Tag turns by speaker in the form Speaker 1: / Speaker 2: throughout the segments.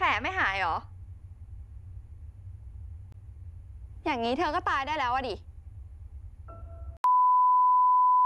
Speaker 1: ลไม่หายเหรออย่างนี้เธอก็ตายได้แล้วอะดิ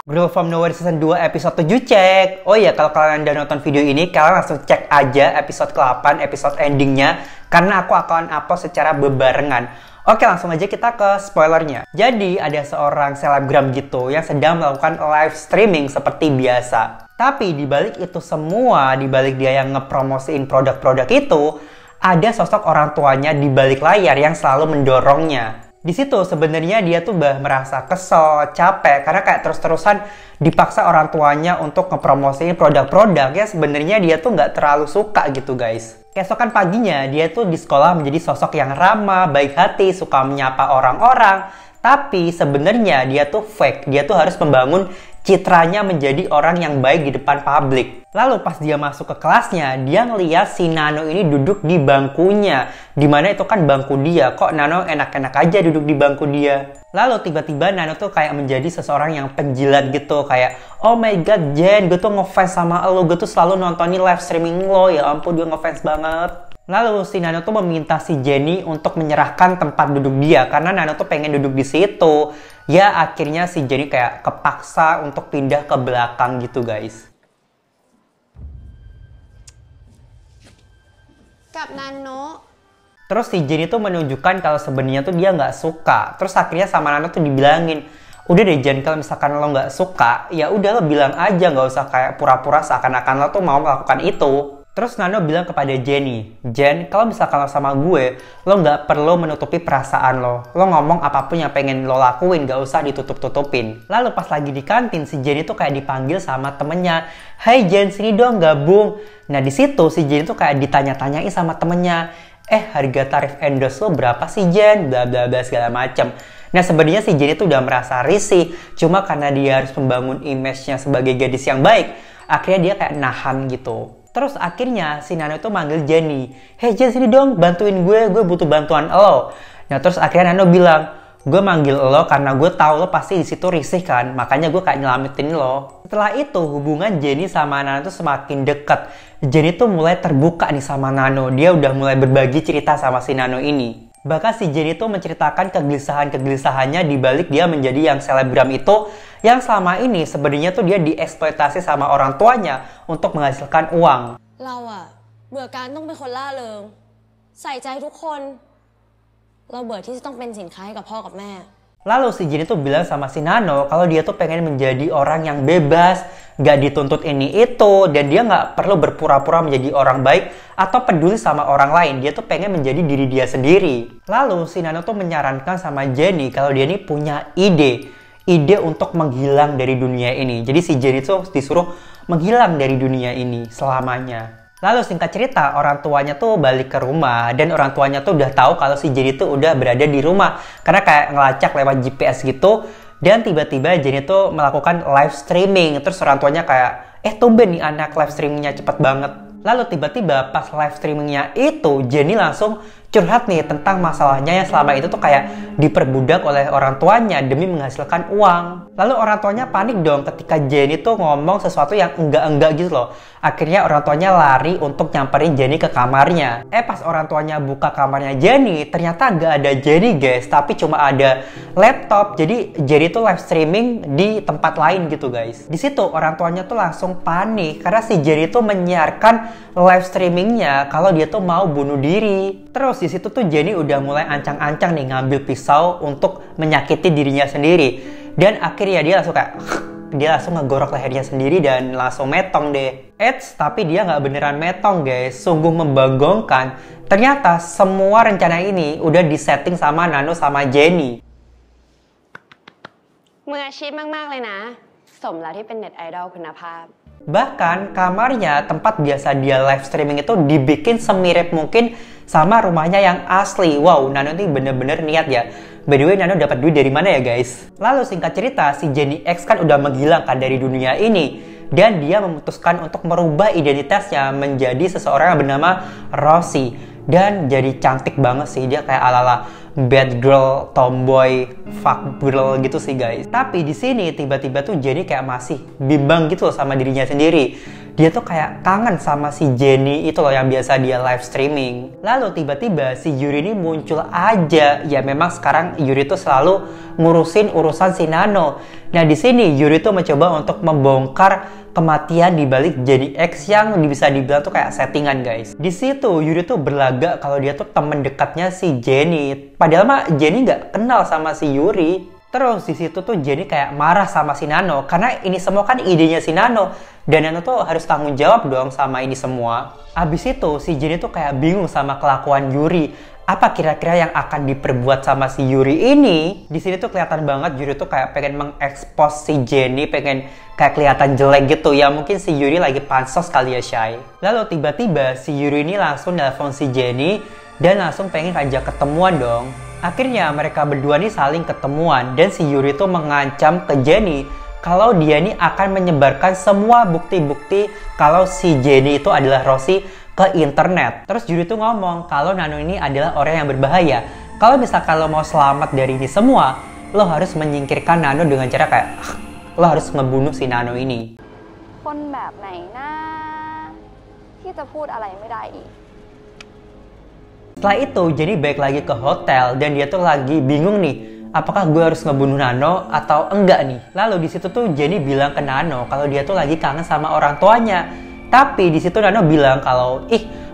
Speaker 2: Girl from Nowhere Season 2 episode 7 cek. Oh iya, kalau kalian udah nonton video ini, kalian langsung cek aja episode ke-8, episode endingnya, karena aku akan upload secara bebarengan. Oke, langsung aja kita ke spoilernya. Jadi, ada seorang selebgram gitu yang sedang melakukan live streaming seperti biasa. Tapi dibalik itu semua, dibalik dia yang ngepromosiin produk-produk itu, ada sosok orang tuanya di balik layar yang selalu mendorongnya. Di situ sebenarnya dia tuh merasa kesel, capek karena kayak terus-terusan dipaksa orang tuanya untuk ngepromosiin produk-produk ya sebenarnya dia tuh nggak terlalu suka gitu guys. Keesokan paginya dia tuh di sekolah menjadi sosok yang ramah, baik hati, suka menyapa orang-orang. Tapi sebenarnya dia tuh fake, dia tuh harus membangun citranya menjadi orang yang baik di depan publik. Lalu pas dia masuk ke kelasnya, dia ngeliat si Nano ini duduk di bangkunya. Dimana itu kan bangku dia, kok Nano enak-enak aja duduk di bangku dia. Lalu tiba-tiba Nano tuh kayak menjadi seseorang yang penjilat gitu. Kayak, oh my god Jen, gue tuh ngefans sama lo, gue tuh selalu nontonin live streaming lo, ya ampun dia ngefans banget. Lalu si Nano tuh meminta si Jenny untuk menyerahkan tempat duduk dia karena Nano tuh pengen duduk di situ. Ya akhirnya si Jenny kayak kepaksa untuk pindah ke belakang gitu guys.
Speaker 1: Kap Nano.
Speaker 2: Terus si Jenny tuh menunjukkan kalau sebenarnya tuh dia nggak suka. Terus akhirnya sama Nano tuh dibilangin, udah deh Jen, kalau misalkan lo nggak suka, ya udah lo bilang aja, nggak usah kayak pura-pura seakan-akan lo tuh mau melakukan itu. Terus Nano bilang kepada Jenny, Jen, kalau misalkan lo sama gue, lo nggak perlu menutupi perasaan lo. Lo ngomong apapun yang pengen lo lakuin, nggak usah ditutup-tutupin. Lalu pas lagi di kantin, si Jenny tuh kayak dipanggil sama temennya, Hai Jen, sini dong gabung. Nah di situ si Jenny tuh kayak ditanya-tanyain sama temennya, harga tarif endorse lo berapa sih Jen? Bla bla bla segala macam. Nah sebenarnya si Jenny tuh udah merasa risih, cuma karena dia harus membangun image-nya sebagai gadis yang baik, akhirnya dia kayak nahan gitu. Terus akhirnya si Nano itu manggil Jenny, Hey Jen sini dong bantuin gue butuh bantuan lo. Nah terus akhirnya Nano bilang, gue manggil lo karena gue tahu lo pasti di situ risih kan, makanya gue kayak nyelamatin lo. Setelah itu hubungan Jenny sama Nano tuh semakin dekat. Jenny tuh mulai terbuka nih sama Nano, dia udah mulai berbagi cerita sama si Nano ini. Bahkan si Jenny tuh menceritakan kegelisahan-kegelisahannya dibalik dia menjadi yang selebgram itu, yang selama ini sebenarnya tuh dia dieksploitasi sama orang tuanya untuk menghasilkan uang.
Speaker 3: เราอะเบื่อการต้องเป็นคนล่าเริงใส่ใจทุกคนเราเบื่อที่จะต้องเป็นสินค้าให้กับพ่อกับแม่
Speaker 2: Lalu si Jenny tuh bilang sama si Nano kalau dia tuh pengen menjadi orang yang bebas, gak dituntut ini itu, dan dia gak perlu berpura-pura menjadi orang baik atau peduli sama orang lain. Dia tuh pengen menjadi diri dia sendiri. Lalu si Nano tuh menyarankan sama Jenny kalau dia ini punya ide untuk menghilang dari dunia ini. Jadi si Jenny tuh disuruh menghilang dari dunia ini selamanya. Lalu singkat cerita, orang tuanya tuh balik ke rumah dan orang tuanya tuh udah tahu kalau si Jenny tuh udah berada di rumah karena kayak ngelacak lewat GPS gitu. Dan tiba-tiba Jenny tuh melakukan live streaming. Terus orang tuanya kayak, tumben nih anak live streamingnya cepet banget. Lalu tiba-tiba pas live streamingnya itu Jenny langsung curhat nih tentang masalahnya yang selama itu tuh kayak diperbudak oleh orang tuanya demi menghasilkan uang. Lalu orang tuanya panik dong ketika Jenny tuh ngomong sesuatu yang enggak-enggak gitu loh. Akhirnya orang tuanya lari untuk nyamperin Jenny ke kamarnya. Pas orang tuanya buka kamarnya Jenny, ternyata nggak ada Jenny guys, tapi cuma ada laptop. Jadi Jenny tuh live streaming di tempat lain gitu guys. Di situ orang tuanya tuh langsung panik karena si Jenny tuh menyiarkan live streamingnya kalau dia tuh mau bunuh diri. Terus di situ tuh Jenny udah mulai ancang-ancang nih ngambil pisau untuk menyakiti dirinya sendiri. Dan akhirnya dia langsung ngegorok lehernya sendiri dan langsung metong deh. Tapi dia nggak beneran metong guys, sungguh membagongkan. Ternyata semua rencana ini udah disetting sama Nano sama Jenny.
Speaker 3: มืออาชีพมากๆเลยนะสมแล้วที่เป็นเน็ตไอดอลคุณภาพ
Speaker 2: Bahkan kamarnya tempat biasa dia live streaming itu dibikin semirip mungkin sama rumahnya yang asli. Wow, Nano ini bener-bener niat ya. By the way, Nano dapat duit dari mana ya guys? Lalu singkat cerita, si Jenny X kan udah menghilangkan dari dunia ini. Dan dia memutuskan untuk merubah identitasnya menjadi seseorang yang bernama Rosie. Dan jadi cantik banget sih, dia kayak ala-ala bad girl, tomboy, fuck girl gitu sih guys. Tapi di sini tiba-tiba tuh Jenny kayak masih bimbang gitu loh sama dirinya sendiri. dia tuh kayak kangen sama si Jenny itu loh yang biasa dia live streaming. Lalu tiba-tiba si Yuri ini muncul aja. Ya memang sekarang Yuri tuh selalu ngurusin urusan si Nano. Nah di sini Yuri tuh mencoba untuk membongkar kematian di balik Jenny X yang bisa dibilang tuh kayak settingan guys. Di situ Yuri tuh berlagak kalau dia tuh temen dekatnya si Jenny. Padahal mah Jenny nggak kenal sama si Yuri. Terus di situ tuh Jenny kayak marah sama si Nano karena ini semua kan idenya si Nano dan Nano tuh harus tanggung jawab dong sama ini semua. Abis itu si Jenny tuh kayak bingung sama kelakuan Yuri. Apa kira-kira yang akan diperbuat sama si Yuri ini? Di sini tuh kelihatan banget Yuri tuh kayak pengen mengekspos si Jenny, pengen kayak kelihatan jelek gitu. Ya mungkin si Yuri lagi pansos kali ya Shay. Lalu tiba-tiba si Yuri ini langsung nelpon si Jenny dan langsung pengen ngajak ketemuan dong. Akhirnya mereka berdua nih saling ketemuan dan si Yuri tuh mengancam ke Jenny kalau dia nih akan menyebarkan semua bukti-bukti kalau si Jenny itu adalah Rosie ke internet. Terus Yuri tuh ngomong kalau Nano ini adalah orang yang berbahaya. Kalau misalkan lo mau selamat dari ini semua, lo harus menyingkirkan Nano dengan cara kayak lo harus ngebunuh si Nano ini.
Speaker 1: คนแบบไหนนะที่จะพูดอะไรไม่ได้อีก
Speaker 2: Setelah itu, Jenny balik lagi ke hotel dan dia tuh lagi bingung nih, apakah gue harus ngebunuh Nano atau enggak nih. Lalu di situ tuh Jenny bilang ke Nano kalau dia tuh lagi kangen sama orang tuanya. Tapi di situ Nano bilang kalau,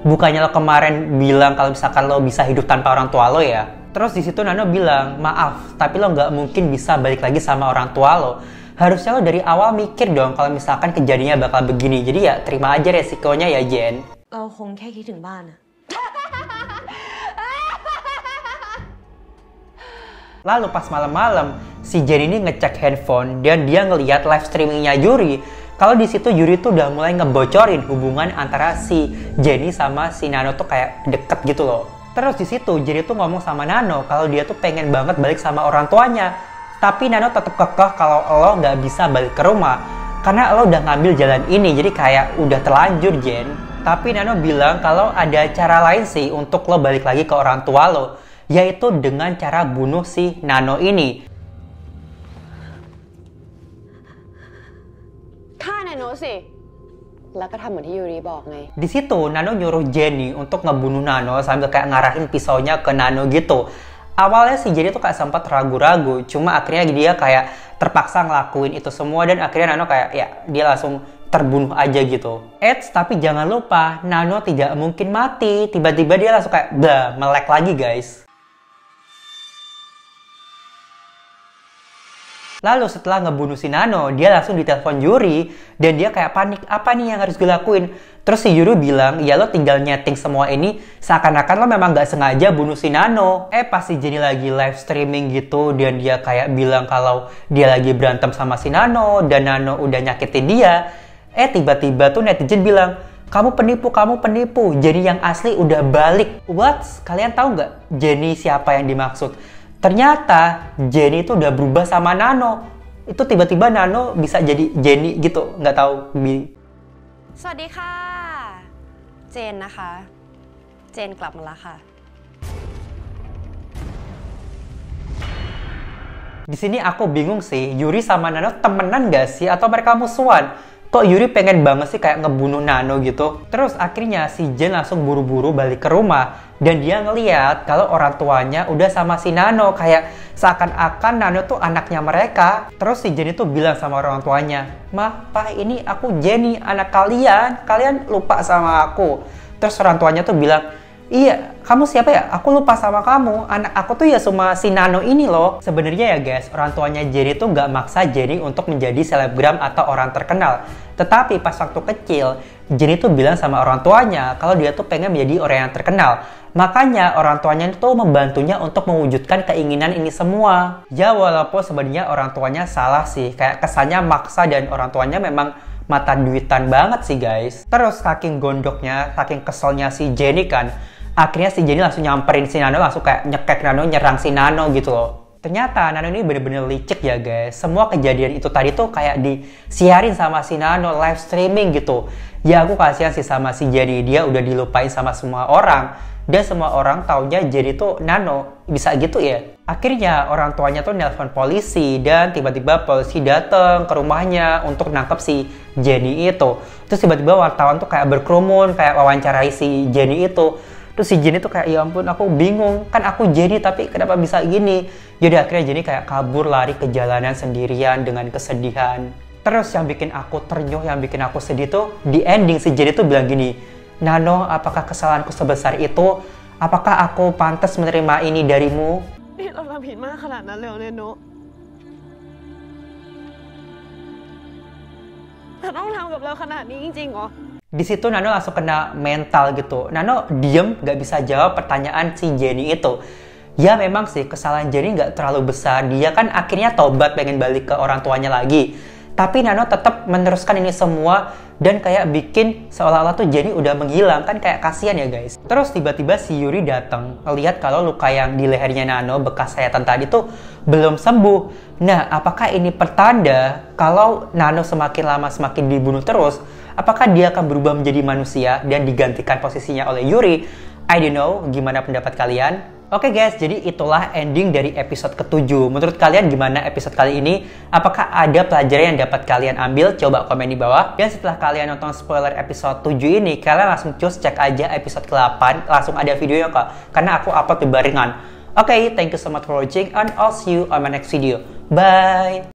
Speaker 2: bukannya lo kemarin bilang kalau misalkan lo bisa hidup tanpa orang tua lo ya. Terus di situ Nano bilang, maaf, tapi lo nggak mungkin bisa balik lagi sama orang tua lo. Harusnya lo dari awal mikir dong kalau misalkan kejadiannya bakal begini. Jadi ya terima aja resikonya ya Jen.
Speaker 3: เราคงแค่คิดถึงบ้านอะ
Speaker 2: Lalu pas malam-malam, si Jenny ini ngecek handphone dan dia ngeliat live streamingnya Yuri. Kalau di situ Yuri tuh udah mulai ngebocorin hubungan antara si Jenny sama si Nano tuh kayak deket gitu loh. Terus di situ Jenny tuh ngomong sama Nano kalau dia tuh pengen banget balik sama orang tuanya. Tapi Nano tetap kekeh kalau lo nggak bisa balik ke rumah karena lo udah ngambil jalan ini, jadi kayak udah terlanjur Jen. Tapi Nano bilang kalau ada cara lain sih untuk lo balik lagi ke orang tua lo, yaitu dengan cara bunuh si Nano ini.
Speaker 1: ฆ่านาโนสิ
Speaker 3: แล้วก็ทำเหมือนที่ยูริบอกไง
Speaker 2: Di situ Nano nyuruh Jenny untuk ngebunuh Nano sambil kayak ngarahin pisaunya ke Nano gitu. Awalnya si Jenny tuh kayak sempat ragu-ragu, cuma akhirnya dia kayak terpaksa ngelakuin itu semua dan akhirnya Nano kayak ya dia langsung terbunuh aja gitu. Tapi jangan lupa Nano tidak mungkin mati. Tiba-tiba dia langsung kayak melek lagi guys. Lalu setelah ngebunuh si Nano, dia langsung ditelepon Yuri dan dia kayak panik, apa nih yang harus gue lakuin? Terus si Yuri bilang, ya lo tinggal nyeting semua ini seakan-akan lo memang gak sengaja bunuh si Nano. Pas si Jenny lagi live streaming gitu dan dia kayak bilang kalau dia lagi berantem sama si Nano dan Nano udah nyakitin dia. Tiba-tiba tuh netizen bilang, kamu penipu, Jenny yang asli udah balik. What? Kalian tahu nggak Jenny siapa yang dimaksud? Ternyata Jenny itu udah berubah sama Nano. Itu tiba-tiba Nano bisa jadi Jenny gitu, nggak tahu.
Speaker 3: สวัสดีค่ะ เจนนะคะ เจนกลับมาแล้วค่ะ
Speaker 2: Di sini aku bingung sih, Yuri sama Nano temenan nggak sih atau mereka musuhan? Kok Yuri pengen banget sih kayak ngebunuh Nano gitu? Terus akhirnya si Jen langsung buru-buru balik ke rumah dan dia ngeliat kalau orang tuanya udah sama si Nano, kayak seakan-akan Nano tuh anaknya mereka. Terus si Jen itu bilang sama orang tuanya, "Mah, Pa, ini aku Jenny, anak kalian lupa sama aku." Terus orang tuanya tuh bilang, "Iya, kamu siapa ya? Aku lupa sama kamu. Anak aku tuh ya cuma si Nano ini loh." Sebenarnya ya guys, orang tuanya Jenny tuh nggak maksa Jenny untuk menjadi selebgram atau orang terkenal. Tetapi pas waktu kecil, Jenny tuh bilang sama orang tuanya kalau dia tuh pengen menjadi orang yang terkenal. Makanya orang tuanya tuh membantunya untuk mewujudkan keinginan ini semua. Ya walaupun sebenarnya orang tuanya salah sih, kayak kesannya maksa dan orang tuanya memang mata duitan banget sih guys. Terus saking gondoknya, saking keselnya si Jenny kan, akhirnya si Jenny langsung nyamperin si Nano, langsung kayak nyekek Nano, nyerang si Nano gitu loh. Ternyata Nano ini bener-bener licik ya guys. Semua kejadian itu tadi tuh kayak disiarin sama si Nano, live streaming gitu. Ya aku kasihan sih sama si Jenny, dia udah dilupain sama semua orang. Dan semua orang taunya Jenny tuh Nano, bisa gitu ya. Akhirnya orang tuanya tuh nelpon polisi dan tiba-tiba polisi datang ke rumahnya untuk nangkep si Jenny itu. Terus tiba-tiba wartawan tuh kayak berkerumun, kayak wawancarai si Jenny itu. Terus si Jenny tuh kayak, ya ampun aku bingung, kan aku Jenny tapi kenapa bisa gini? Jadi akhirnya Jenny kayak kabur lari ke jalanan sendirian dengan kesedihan. Terus yang bikin aku ternyuh, yang bikin aku sedih tuh, di ending si Jenny tuh bilang gini, Nano, apakah kesalahanku sebesar itu? Apakah aku pantas menerima ini darimu?
Speaker 4: นี่เราทำผิดมากขนาดนั้นเลยเหรอเนี่ยโนะเธอต้องทำกับเราขนาดนี้จริงๆเหรอ
Speaker 2: Di situ Nano langsung kena mental gitu. Nano diem, gak bisa jawab pertanyaan si Jenny itu. Ya memang sih kesalahan Jenny gak terlalu besar. Dia kan akhirnya tobat pengen balik ke orang tuanya lagi. Tapi Nano tetap meneruskan ini semua dan kayak bikin seolah-olah tuh Jenny udah menghilang, kan kayak kasihan ya guys. Terus tiba-tiba si Yuri datang, lihat kalau luka yang di lehernya Nano bekas sayatan tadi tuh belum sembuh. Nah, apakah ini pertanda kalau Nano semakin lama semakin dibunuh terus? Apakah dia akan berubah menjadi manusia dan digantikan posisinya oleh Yuri? I don't know, gimana pendapat kalian? Oke guys, jadi itulah ending dari episode ke-7. Menurut kalian gimana episode kali ini? Apakah ada pelajaran yang dapat kalian ambil? Coba komen di bawah. Dan setelah kalian nonton spoiler episode 7 ini, kalian langsung cus cek aja episode ke-8. Langsung ada videonya kok, karena aku upload di barengan. Oke, thank you so much for watching and I'll see you on my next video. Bye!